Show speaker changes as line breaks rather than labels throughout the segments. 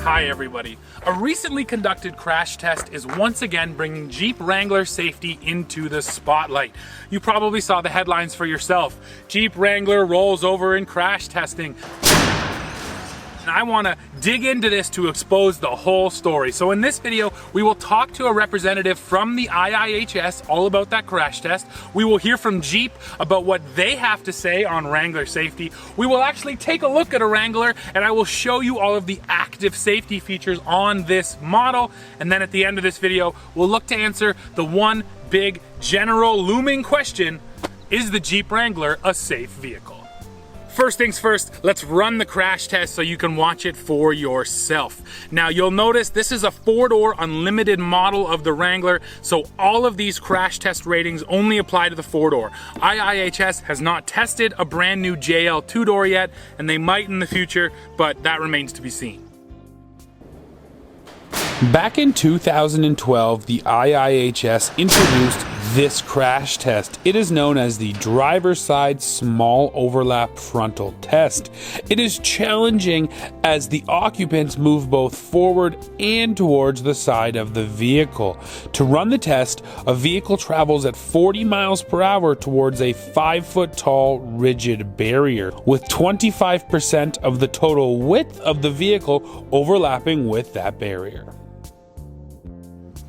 Hi everybody. A recently conducted crash test is once again bringing Jeep Wrangler safety into the spotlight. You probably saw the headlines for yourself. Jeep Wrangler rolls over in crash testing. And I want to dig into this to expose the whole story. So in this video, we will talk to a representative from the IIHS all about that crash test. We will hear from Jeep about what they have to say on Wrangler safety. We will actually take a look at a Wrangler and I will show you all of the active safety features on this model. And then at the end of this video, we'll look to answer the one big general looming question: is the Jeep Wrangler a safe vehicle? First things first, let's run the crash test so you can watch it for yourself. Now you'll notice this is a 4-door unlimited model of the Wrangler, so all of these crash test ratings only apply to the 4-door. IIHS has not tested a brand new JL 2-door yet, and they might in the future, but that remains to be seen.
Back in 2012, the IIHS introduced this crash test. It is known as the driver's side small overlap frontal test. It is challenging as the occupants move both forward and towards the side of the vehicle. To run the test, a vehicle travels at 40 miles per hour towards a 5-foot tall rigid barrier, with 25% of the total width of the vehicle overlapping with that barrier.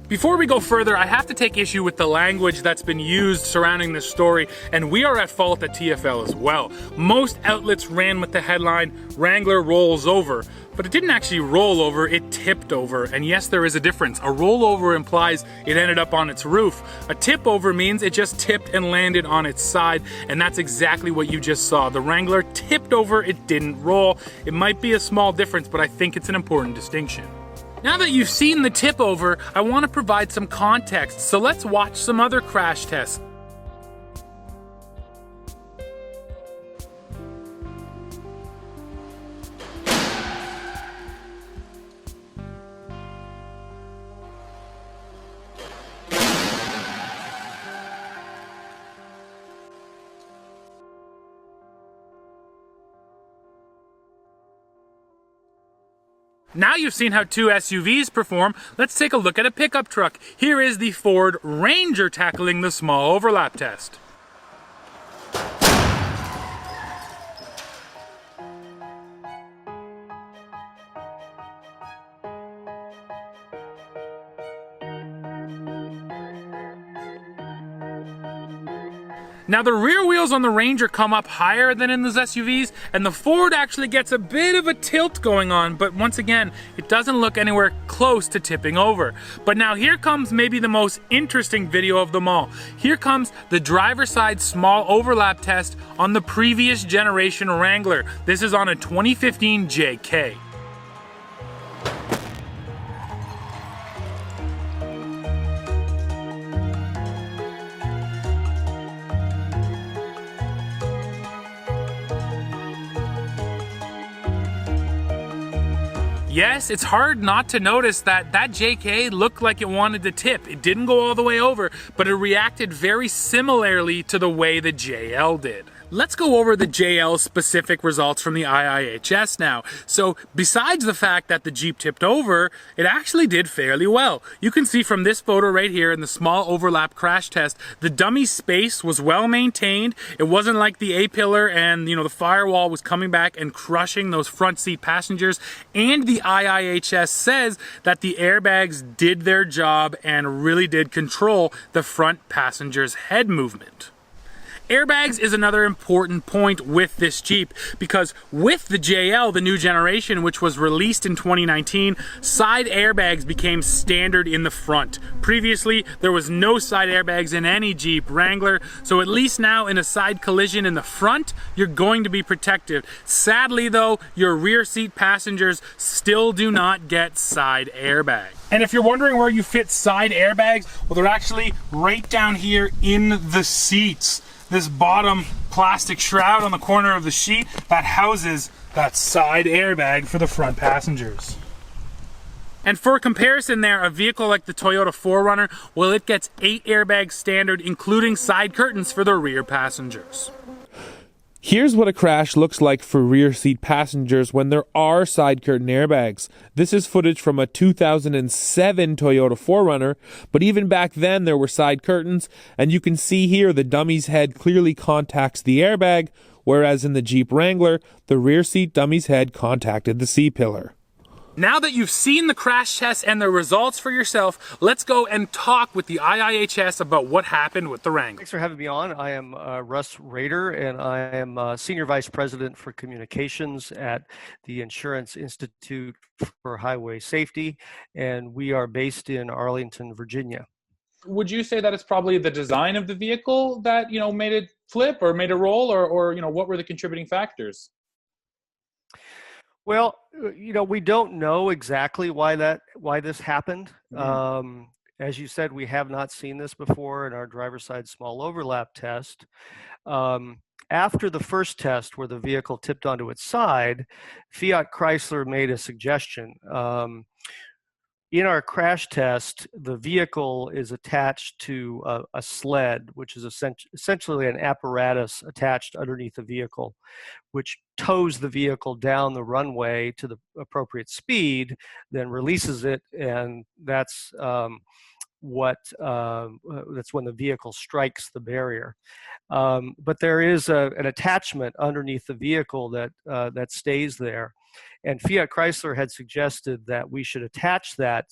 Before we go further, I have to take issue with the language that's been used surrounding this story, and we are at fault at TFL as well. Most outlets ran with the headline, "Wrangler rolls over," but it didn't actually roll over, it tipped over. And yes, there is a difference. A rollover implies it ended up on its roof. A tip over means it just tipped and landed on its side, and that's exactly what you just saw. The Wrangler tipped over, it didn't roll. It might be a small difference, but I think it's an important distinction. Now that you've seen the tip over, I want to provide some context, so let's watch some other crash tests. Now you've seen how two SUVs perform, let's take a look at a pickup truck. Here is the Ford Ranger tackling the small overlap test. Now the rear wheels on the Ranger come up higher than in those SUVs, and the Ford actually gets a bit of a tilt going on, but once again, it doesn't look anywhere close to tipping over. But now here comes maybe the most interesting video of them all. Here comes the driver's side small overlap test on the previous generation Wrangler. This is on a 2015 JK. Yes, it's hard not to notice that JK looked like it wanted to tip. It didn't go all the way over, but it reacted very similarly to the way the JL did. Let's go over the JL specific results from the IIHS now. So besides the fact that the Jeep tipped over, it actually did fairly well. You can see from this photo right here in the small overlap crash test, the dummy space was well maintained. It wasn't like the A-pillar and the firewall was coming back and crushing those front seat passengers. And the IIHS says that the airbags did their job and really did control the front passenger's head movement. Airbags is another important point with this Jeep, because with the JL, the new generation, which was released in 2019, side airbags became standard in the front. Previously, there was no side airbags in any Jeep Wrangler, so at least now in a side collision in the front, you're going to be protected. Sadly though, your rear seat passengers still do not get side airbags. And if you're wondering where you fit side airbags, well, they're actually right down here in the seats. This bottom plastic shroud on the corner of the sheet that houses that side airbag for the front passengers. And for comparison there, a vehicle like the Toyota 4Runner, well, it gets 8 airbags standard, including side curtains for the rear passengers.
Here's what a crash looks like for rear seat passengers when there are side curtain airbags. This is footage from a 2007 Toyota 4Runner, but even back then there were side curtains, and you can see here the dummy's head clearly contacts the airbag, whereas in the Jeep Wrangler, the rear seat dummy's head contacted the C-pillar.
Now that you've seen the crash test and the results for yourself, let's go and talk with the IIHS about what happened with the Wrangler.
Thanks for having me on. I am Russ Rader, and I am Senior Vice President for Communications at the Insurance Institute for Highway Safety, and we are based in Arlington, Virginia.
Would you say that it's probably the design of the vehicle that, made it flip or made it roll, or what were the contributing factors?
Well, we don't know exactly why this happened.
Mm-hmm.
As you said, we have not seen this before in our driver's side small overlap test. After the first test where the vehicle tipped onto its side, Fiat Chrysler made a suggestion. In our crash test, the vehicle is attached to a sled, which is essentially an apparatus attached underneath the vehicle, which tows the vehicle down the runway to the appropriate speed, then releases it, and that's when the vehicle strikes the barrier. But there is an attachment underneath the vehicle that stays there. And Fiat Chrysler had suggested that we should attach that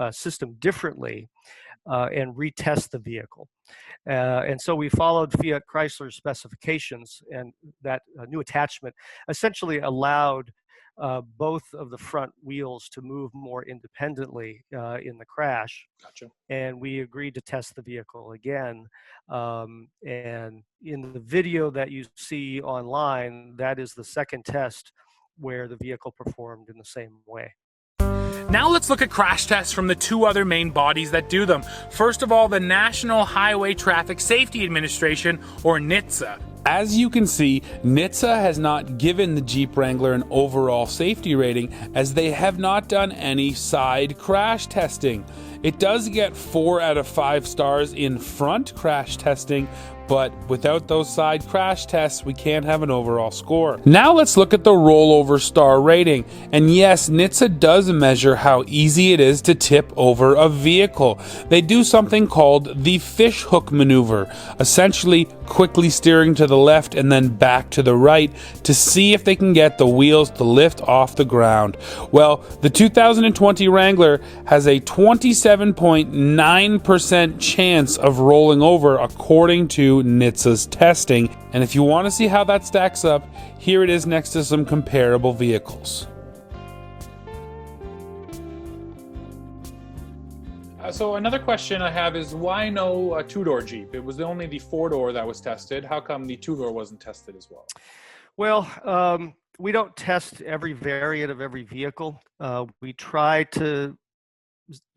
system differently and retest the vehicle. And so we followed Fiat Chrysler's specifications, and that new attachment essentially allowed both of the front wheels to move more independently in the crash.
Gotcha.
And we agreed to test the vehicle again. And in the video that you see online, that is the second test where the vehicle performed in the same way.
Now let's look at crash tests from the two other main bodies that do them. First of all, the National Highway Traffic Safety Administration, or NHTSA.
As you can see, NHTSA has not given the Jeep Wrangler an overall safety rating, as they have not done any side crash testing. It does get 4 out of 5 stars in front crash testing, but without those side crash tests, we can't have an overall score. Now let's look at the rollover star rating. And yes, NHTSA does measure how easy it is to tip over a vehicle. They do something called the fish hook maneuver, essentially quickly steering to the left and then back to the right to see if they can get the wheels to lift off the ground. Well, the 2020 Wrangler has a 27.9% chance of rolling over according to NHTSA's testing, and if you want to see how that stacks up, here it is next to some comparable vehicles.
So another question I have is, why no two-door Jeep? It was only the four-door that was tested. How come the two-door wasn't tested as well?
Well, we don't test every variant of every vehicle. We try to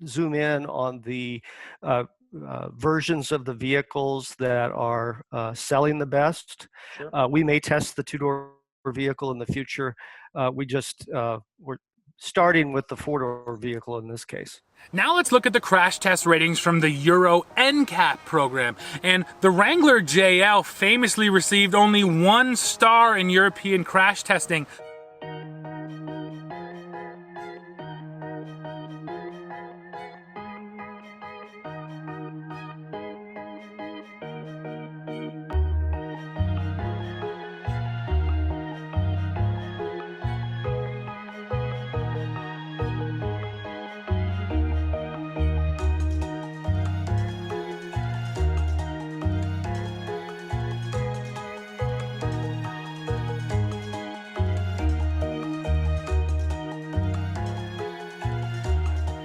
zoom in on the versions of the vehicles that are selling the best.
Sure.
We may test the two-door vehicle in the future. We're starting with the four-door vehicle in this case.
Now let's look at the crash test ratings from the Euro NCAP program. And the Wrangler JL famously received only 1 star in European crash testing.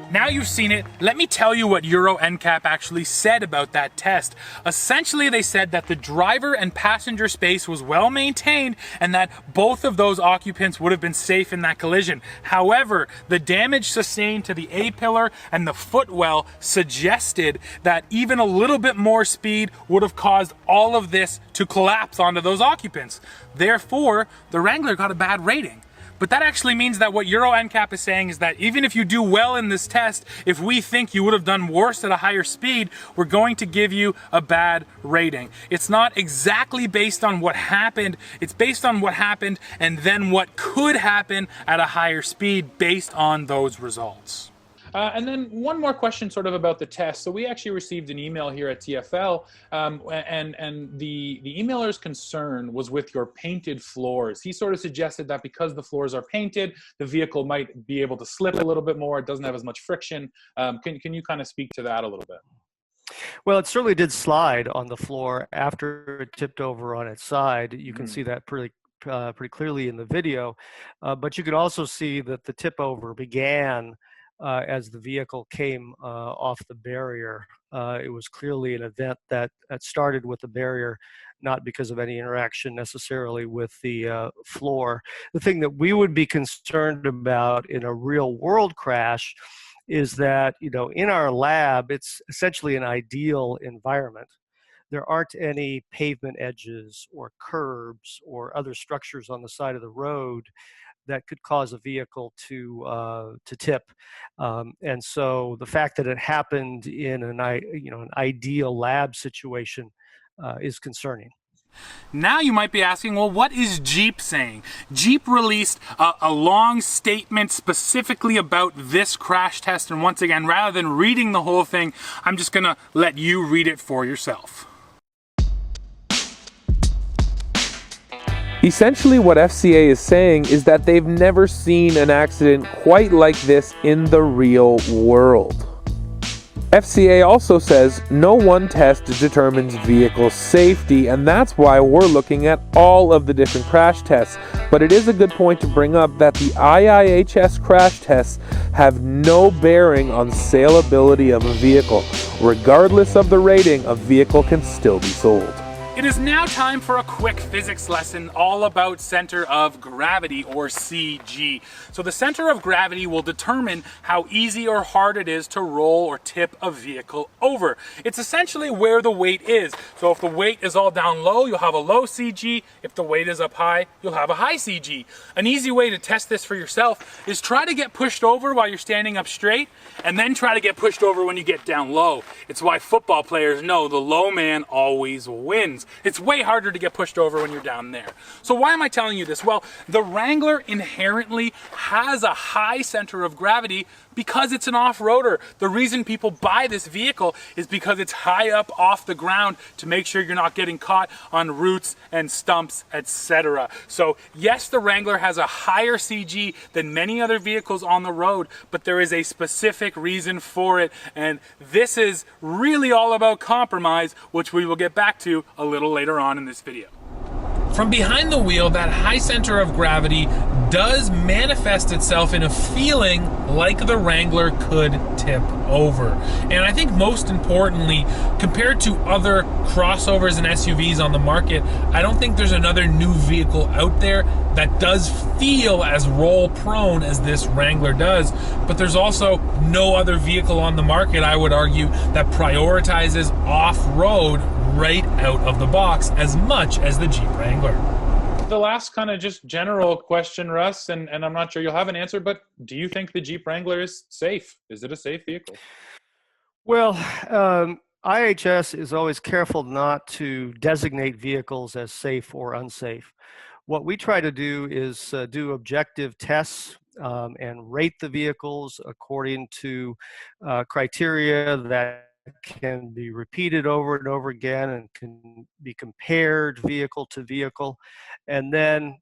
Now you've seen it, let me tell you what Euro NCAP actually said about that test. Essentially, they said that the driver and passenger space was well maintained and that both of those occupants would have been safe in that collision. However, the damage sustained to the A-pillar and the footwell suggested that even a little bit more speed would have caused all of this to collapse onto those occupants. Therefore, the Wrangler got a bad rating. But that actually means that what Euro NCAP is saying is that even if you do well in this test, if we think you would have done worse at a higher speed, we're going to give you a bad rating. It's not exactly based on what happened, it's based on what happened and then what could happen at a higher speed based on those results.
And then one more question sort of about the test. So we actually received an email here at TFL, and the emailer's concern was with your painted floors. He sort of suggested that because the floors are painted, the vehicle might be able to slip a little bit more. It doesn't have as much friction. Can you kind of speak to that a little bit?
Well, it certainly did slide on the floor after it tipped over on its side. You can see that pretty clearly in the video, but you could also see that the tip over began as the vehicle came off the barrier. It was clearly an event that started with the barrier, not because of any interaction necessarily with the floor. The thing that we would be concerned about in a real world crash is that, you know, in our lab, it's essentially an ideal environment. There aren't any pavement edges or curbs or other structures on the side of the road that could cause a vehicle to tip, and so the fact that it happened in an ideal lab situation is concerning.
Now you might be asking, well, what is Jeep saying? Jeep released a long statement specifically about this crash test, and once again, rather than reading the whole thing, I'm just gonna let you read it for yourself.
Essentially, what FCA is saying is that they've never seen an accident quite like this in the real world. FCA also says no one test determines vehicle safety, and that's why we're looking at all of the different crash tests. But it is a good point to bring up that the IIHS crash tests have no bearing on saleability of a vehicle. Regardless of the rating, a vehicle can still be sold.
It is now time for a quick physics lesson all about center of gravity, or CG. So the center of gravity will determine how easy or hard it is to roll or tip a vehicle over. It's essentially where the weight is. So if the weight is all down low, you'll have a low CG. If the weight is up high, you'll have a high CG. An easy way to test this for yourself is try to get pushed over while you're standing up straight, and then try to get pushed over when you get down low. It's why football players know the low man always wins. It's way harder to get pushed over when you're down there. So why am I telling you this? Well, the Wrangler inherently has a high center of gravity because it's an off-roader. The reason people buy this vehicle is because it's high up off the ground to make sure you're not getting caught on roots and stumps, etc. So yes, the Wrangler has a higher CG than many other vehicles on the road, but there is a specific reason for it, and this is really all about compromise, which we will get back to a little later on in this video.
From behind the wheel, that high center of gravity does manifest itself in a feeling like the Wrangler could tip over. And I think most importantly, compared to other crossovers and SUVs on the market, I don't think there's another new vehicle out there that does feel as roll prone as this Wrangler does. But there's also no other vehicle on the market, I would argue, that prioritizes off-road right out of the box as much as the Jeep Wrangler. The last kind of just general question, Russ, and I'm not sure you'll have an answer, but do you think the Jeep Wrangler is safe? Is it a safe vehicle?
Well, IIHS is always careful not to designate vehicles as safe or unsafe. What we try to do is do objective tests and rate the vehicles according to criteria that can be repeated over and over again and can be compared vehicle to vehicle, and then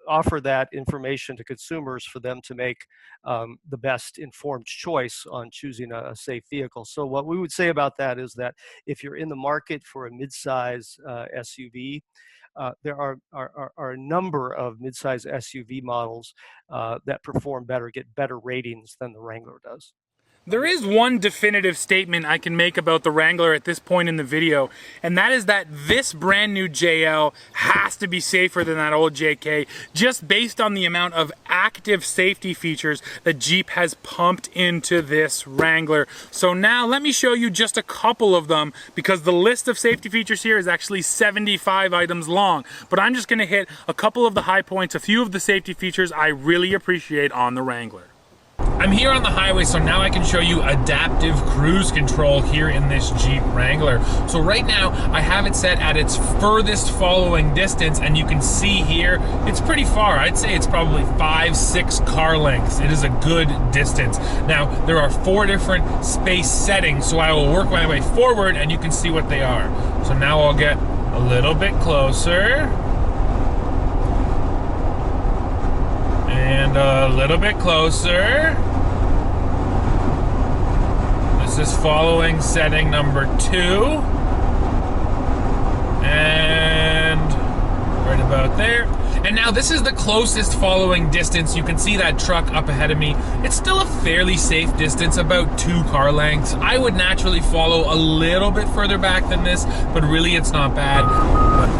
offer that information to consumers for them to make the best informed choice on choosing a safe vehicle. So what we would say about that is that if you're in the market for a midsize SUV, there are a number of midsize SUV models that perform better, get better ratings than the Wrangler does.
There is one definitive statement I can make about the Wrangler at this point in the video, and that is that this brand new JL has to be safer than that old JK, just based on the amount of active safety features that Jeep has pumped into this Wrangler. So now let me show you just a couple of them, because the list of safety features here is actually 75 items long, but I'm just gonna hit a couple of the high points, a few of the safety features I really appreciate on the Wrangler. I'm here on the highway, so now I can show you adaptive cruise control here in this Jeep Wrangler. So right now, I have it set at its furthest following distance, and you can see here, it's pretty far. I'd say it's probably 5-6 car lengths. It is a good distance. Now, there are 4 different space settings, so I will work my way forward, and you can see what they are. So now I'll get a little bit closer. And a little bit closer. This is following setting number 2. And right about there. And now this is the closest following distance. You can see that truck up ahead of me. It's still a fairly safe distance, about 2 car lengths. I would naturally follow a little bit further back than this, but really it's not bad.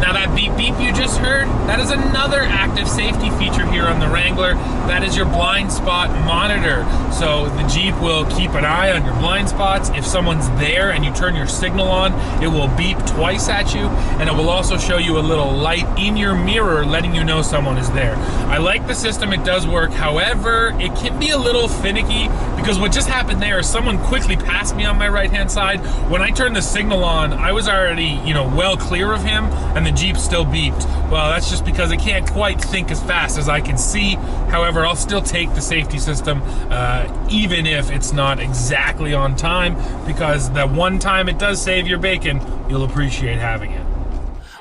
Now that beep beep you just heard, that is another active safety feature here on the Wrangler. That is your blind spot monitor. So the Jeep will keep an eye on your blind spots. If someone's there and you turn your signal on, it will beep twice at you, and it will also show you a little light in your mirror letting you know someone is there. I like the system, it does work. However, it can be a little finicky, because what just happened there is someone quickly passed me on my right hand side. When I turned the signal on, I was already, well clear of him, and the Jeep still beeped. Well, that's just because it can't quite think as fast as I can see. However, I'll still take the safety system, even if it's not exactly on time, because the one time it does save your bacon, you'll appreciate having it.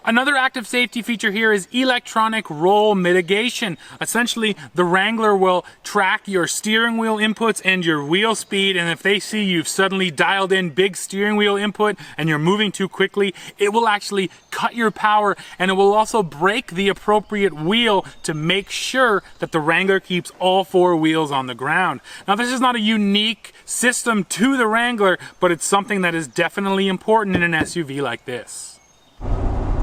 Another active safety feature here is electronic roll mitigation. Essentially, the Wrangler will track your steering wheel inputs and your wheel speed, and if they see you've suddenly dialed in big steering wheel input and you're moving too quickly, it will actually cut your power, and it will also brake the appropriate wheel to make sure that the Wrangler keeps all 4 wheels on the ground. Now, this is not a unique system to the Wrangler, but it's something that is definitely important in an SUV like this.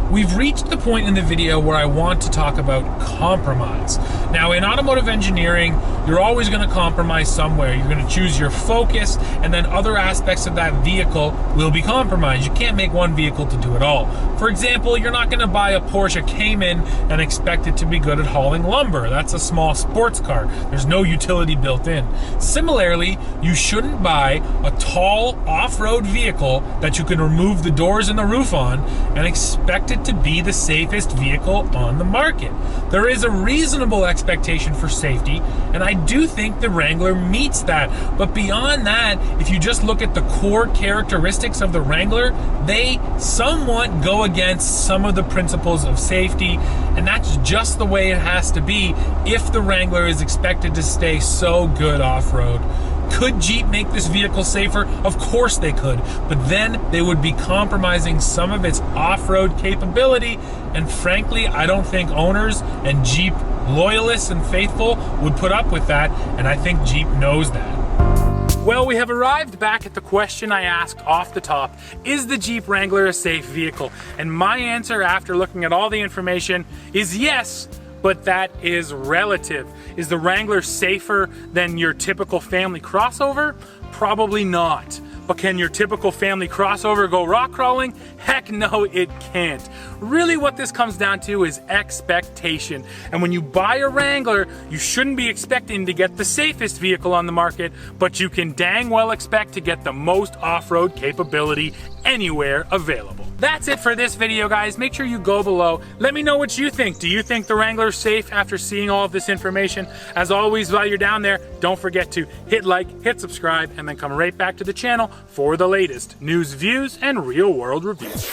We've reached the point in the video where I want to talk about compromise. Now, in automotive engineering, you're always going to compromise somewhere. You're going to choose your focus, and then other aspects of that vehicle will be compromised. You can't make one vehicle to do it all. For example, you're not going to buy a Porsche Cayman and expect it to be good at hauling lumber. That's a small sports car. There's no utility built in. Similarly, you shouldn't buy a tall off-road vehicle that you can remove the doors and the roof on and expect it to be the safest vehicle on the market. There is a reasonable expectation for safety, and I do think the Wrangler meets that. But beyond that, if you just look at the core characteristics of the Wrangler, they somewhat go against some of the principles of safety, and that's just the way it has to be if the Wrangler is expected to stay so good off-road. Could Jeep make this vehicle safer? Of course they could, but then they would be compromising some of its off-road capability, and frankly, I don't think owners and Jeep loyalists and faithful would put up with that, and I think Jeep knows that. Well, we have arrived back at the question I asked off the top: is the Jeep Wrangler a safe vehicle? And my answer, after looking at all the information, is yes. But that is relative. Is the Wrangler safer than your typical family crossover? Probably not. But can your typical family crossover go rock crawling? Heck no, it can't. Really what this comes down to is expectation. And when you buy a Wrangler, you shouldn't be expecting to get the safest vehicle on the market, but you can dang well expect to get the most off-road capability anywhere available. That's it for this video, guys. Make sure you go below. Let me know what you think. Do you think the Wrangler is safe after seeing all of this information? As always, while you're down there, don't forget to hit like, hit subscribe, and then come right back to the channel for the latest news, views, and real-world reviews.